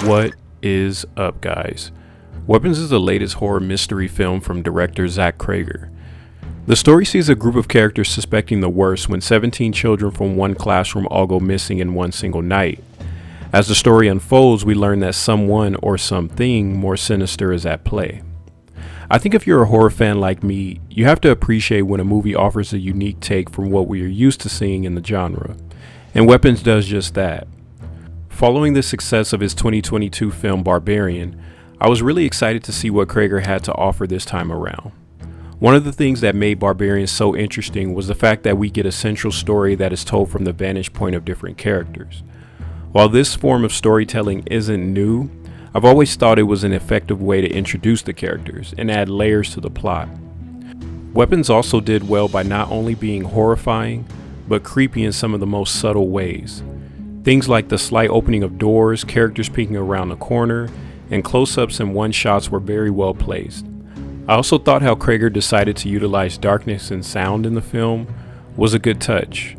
What is up, guys? Weapons is the latest horror mystery film from director Zach Cregger. The story sees a group of characters suspecting the worst when 17 children from one classroom all go missing in one single night. As the story unfolds, we learn that someone or something more sinister is at play. I think if you're a horror fan like me, you have to appreciate when a movie offers a unique take from what we are used to seeing in the genre. And Weapons does just that. Following the success of his 2022 film Barbarian, I was really excited to see what Cregger had to offer this time around. One of the things that made Barbarian so interesting was the fact that we get a central story that is told from the vantage point of different characters. While this form of storytelling isn't new, I've always thought it was an effective way to introduce the characters and add layers to the plot. Weapons also did well by not only being horrifying, but creepy in some of the most subtle ways. Things like the slight opening of doors, characters peeking around the corner, and close-ups and one-shots were very well placed. I also thought how Cregger decided to utilize darkness and sound in the film was a good touch.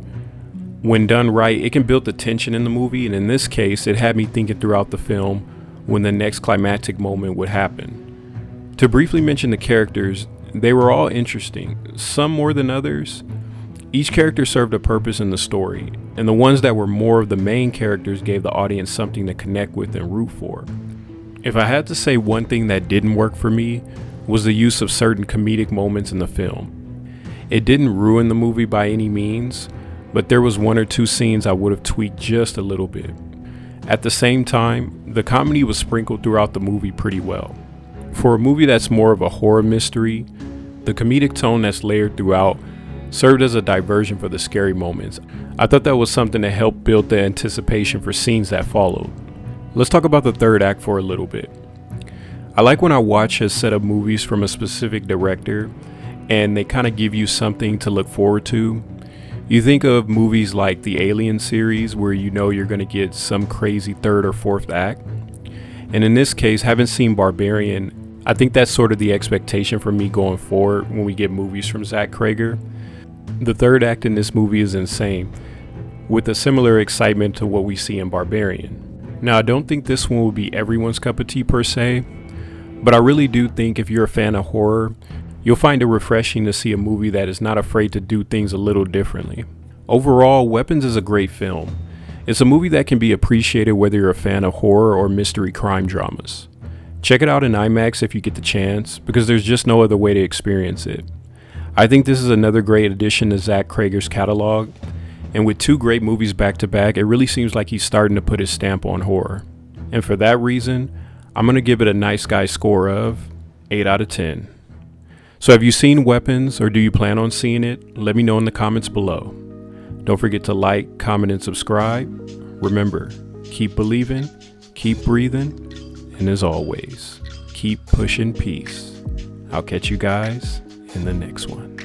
When done right, it can build the tension in the movie, and in this case, it had me thinking throughout the film when the next climactic moment would happen. To briefly mention the characters, they were all interesting, some more than others. Each character served a purpose in the story, and the ones that were more of the main characters gave the audience something to connect with and root for. If I had to say one thing that didn't work for me, was the use of certain comedic moments in the film. It didn't ruin the movie by any means, but there was one or two scenes I would have tweaked just a little bit. At the same time, the comedy was sprinkled throughout the movie pretty well. For a movie that's more of a horror mystery, the comedic tone that's layered throughout served as a diversion for the scary moments. I thought that was something that helped build the anticipation for scenes that followed. Let's talk about the third act for a little bit. I like when I watch a set of movies from a specific director and they kind of give you something to look forward to. You think of movies like the Alien series where you know you're going to get some crazy third or fourth act. And in this case, having seen Barbarian, I think that's sort of the expectation for me going forward when we get movies from Zach Cregger. The third act in this movie is insane, with a similar excitement to what we see in Barbarian. Now, I don't think this one will be everyone's cup of tea per se, but I really do think if you're a fan of horror, you'll find it refreshing to see a movie that is not afraid to do things a little differently. Overall, Weapons is a great film. It's a movie that can be appreciated whether you're a fan of horror or mystery crime dramas. Check it out in IMAX if you get the chance, because there's just no other way to experience it. I think this is another great addition to Zach Cregger's catalog, and with two great movies back to back, it really seems like he's starting to put his stamp on horror. And for that reason, I'm going to give it a nice guy score of 8 out of 10. So have you seen Weapons, or do you plan on seeing it? Let me know in the comments below. Don't forget to like, comment, and subscribe. Remember, keep believing, keep breathing, and as always, keep pushing peace. I'll catch you guys in the next one.